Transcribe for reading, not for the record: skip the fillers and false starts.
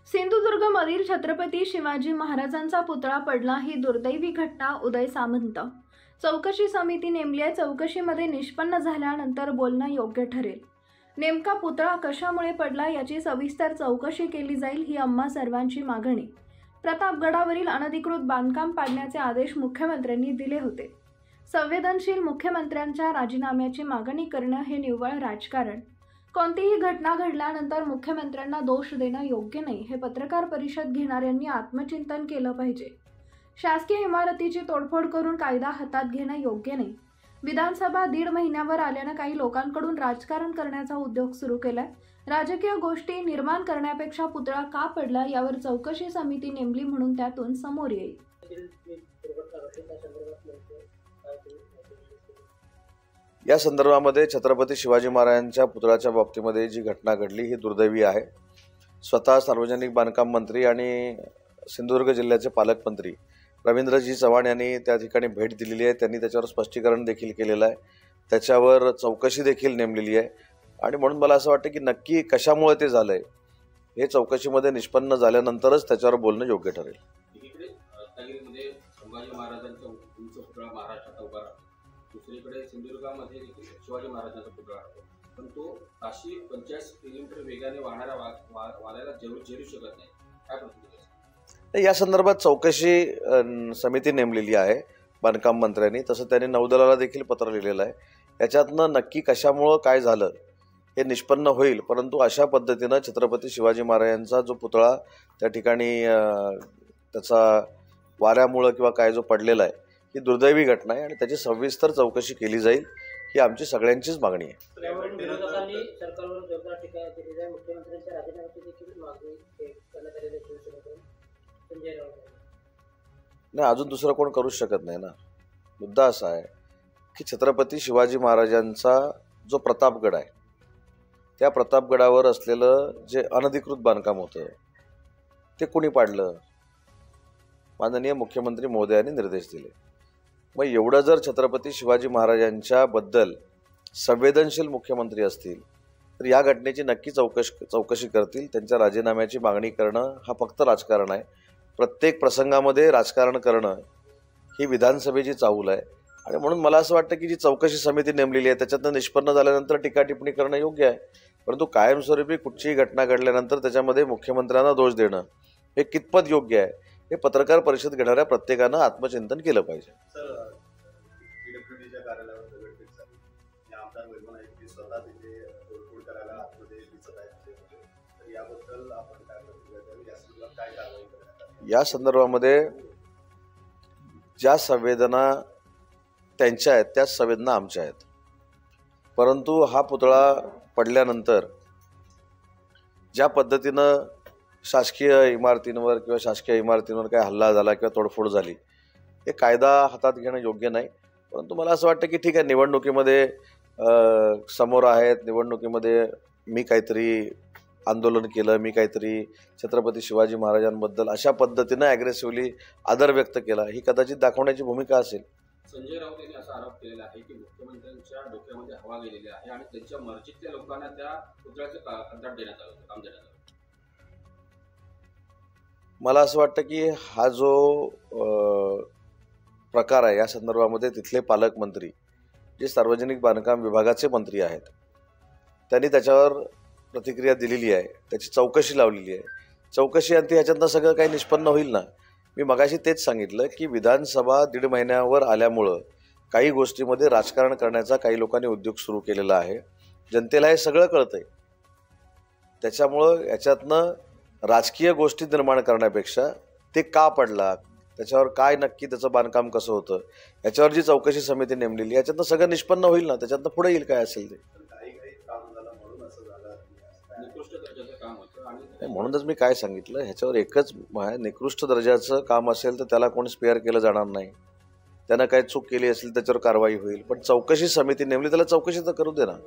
सिंधुदुर्गमधील छत्रपती शिवाजी महाराजांचा पुतळा पडला ही दुर्दैवी घटना. उदय सामंत. चौकशी समिती नेमली आहे. चौकशीमध्ये निष्पन्न झाल्यानंतर बोलणं योग्य ठरेल. नेमका पुतळा कशामुळे पडला याची सविस्तर चौकशी केली जाईल ही आम्हा सर्वांची मागणी. प्रतापगडावरील अनधिकृत बांधकाम पाडण्याचे आदेश मुख्यमंत्र्यांनी दिले होते. संवेदनशील मुख्यमंत्र्यांच्या राजीनाम्याची मागणी करणं हे निव्वळ राजकारण. कोणतीही घटना घडल्यानंतर मुख्यमंत्र्यांना दोष देणं योग्य नाही हे पत्रकार परिषद घेणाऱ्यांनी आत्मचिंतन केलं पाहिजे. शासकीय इमारतीची तोडफोड करून कायदा हातात घेणं योग्य नाही. विधानसभा 1.5 महिन्यावर आल्यानं काही लोकांकडून राजकारण करण्याचा उद्योग सुरू केलाय. राजकीय गोष्टी निर्माण करण्यापेक्षा पुतळा का पडला यावर चौकशी समिती नेमली म्हणून त्यातून समोर येईल. या संदर्भामध्ये छत्रपती शिवाजी महाराजांच्या पुतळ्याच्या बाबतीमध्ये जी घटना घडली ही दुर्दैवी आहे. स्वतः सार्वजनिक बांधकाम मंत्री आणि सिंधुदुर्ग जिल्ह्याचे पालकमंत्री रवींद्रजी चव्हाण यांनी त्या ठिकाणी भेट दिलेली आहे. त्यांनी त्याच्यावर स्पष्टीकरण देखील केलेलं आहे. त्याच्यावर चौकशी देखील नेमलेली आहे आणि म्हणून मला असं वाटतं की नक्की कशामुळे ते झालंय हे चौकशीमध्ये निष्पन्न झाल्यानंतरच त्याच्यावर बोलणं योग्य ठरेल. रत्नागिरीमध्ये संभाजी महाराजांचा उंच पुतळा महाराष्ट्रात उभा राहतो. दुसरीकडे सिंधुदुर्गामध्ये शिवाजी महाराजांचा पुतळा राहतो, पण तो ताशी 50 किलोमीटर वेगाने वाहणाऱ्या वाऱ्याला झेलू शकत नाही. काय प्रतिक्रिया? या संदर्भात चौकशी समिती नेमलेली आहे बांधकाम मंत्र्यांनी. तसं त्यांनी नौदलाला देखील पत्र लिहिलेलं आहे. याच्यातनं नक्की कशामुळं काय झालं हे निष्पन्न होईल. परंतु अशा पद्धतीनं छत्रपती शिवाजी महाराजांचा जो पुतळा त्या ठिकाणी त्याचा वाऱ्यामुळं किंवा काय जो पडलेला आहे ही दुर्दैवी घटना आहे आणि त्याची सविस्तर चौकशी केली जाईल ही आमची सगळ्यांचीच मागणी आहे. नाही, अजून दुसरं कोण करूच शकत नाही ना. मुद्दा असा आहे की छत्रपती शिवाजी महाराजांचा जो प्रतापगड आहे त्या प्रतापगडावर असलेलं जे अनधिकृत बांधकाम होतं ते कोणी पाडलं? माननीय मुख्यमंत्री महोदयांनी निर्देश दिले. मग एवढं जर छत्रपती शिवाजी महाराजांच्या बद्दल संवेदनशील मुख्यमंत्री असतील तर या घटनेची नक्की चौकशी करतील. त्यांच्या राजीनाम्याची मागणी करणं हा फक्त राजकारण आहे. प्रत्येक प्रसंगामध्ये राजकारण करणं ही विधानसभेची चाहूल आहे आणि म्हणून मला असं वाटतं की जी चौकशी समिती नेमलेली आहे त्याच्यातनं निष्पन्न झाल्यानंतर टीका टिप्पणी करणं योग्य आहे. परंतु कायमस्वरूपी कुठचीही घटना घडल्यानंतर त्याच्यामध्ये मुख्यमंत्र्यांना दोष देणं हे कितपत योग्य आहे हे पत्रकार परिषद घेणाऱ्या प्रत्येकानं आत्मचिंतन केलं पाहिजे. या संदर्भामध्ये ज्या संवेदना त्यांच्या आहेत त्याच संवेदना आमच्या आहेत. परंतु हा पुतळा पडल्यानंतर ज्या पद्धतीनं शासकीय इमारतींवर किंवा शासकीय इमारतींवर काय हल्ला झाला किंवा तोडफोड झाली हे कायदा हातात घेणं योग्य नाही. परंतु मला असं वाटतं की ठीक आहे, निवडणुकीमध्ये समोर आहेत, निवडणुकीमध्ये मी काहीतरी आंदोलन केलं, मी काहीतरी छत्रपती शिवाजी महाराजांबद्दल अशा पद्धतीनं ॲग्रेसिव्हली आदर व्यक्त केला ही कदाचित दाखवण्याची भूमिका असेल. संजय राऊत यांनी असा आरोप केलेला आहे की मुख्यमंत्र्यांच्या डोक्यामध्ये हवा गेलेली आहे आणि त्यांच्या मर्जीतल्या लोकांना त्या पुतळ्याचं कंत्राट देण्यात आलं, काम देण्यात आलं. मला असं वाटतं की हा जो प्रकार आहे या संदर्भामध्ये तिथले पालकमंत्री जे सार्वजनिक बांधकाम विभागाचे मंत्री आहेत त्यांनी त्याच्यावर प्रतिक्रिया दिलेली आहे, त्याची चौकशी लावलेली आहे. चौकशी अंती ह्याच्यातनं सगळं काही निष्पन्न होईल ना. मी मगाशी तेच सांगितलं की विधानसभा 1.5 महिन्यावर आल्यामुळं काही गोष्टीमध्ये राजकारण करण्याचा काही लोकांनी उद्योग सुरू केलेला आहे. जनतेला हे सगळं कळतंय. त्याच्यामुळं याच्यातनं राजकीय गोष्टी निर्माण करण्यापेक्षा ते का पडला, त्याच्यावर काय नक्की त्याचं बांधकाम कसं होतं याच्यावर जी चौकशी समिती नेमलेली याच्यातनं सगळं निष्पन्न होईल ना. त्याच्यातनं पुढे येईल काय असेल ते. म्हणूनच मी काय सांगितलं ह्याच्यावर एकच निकृष्ट दर्जाचं काम असेल तर त्याला कोणी स्पेअर केलं जाणार नाही. त्यानं काही चूक केली असेल त्याच्यावर कारवाई होईल. पण चौकशी समिती नेमली त्याला चौकशी तर करू दे ना.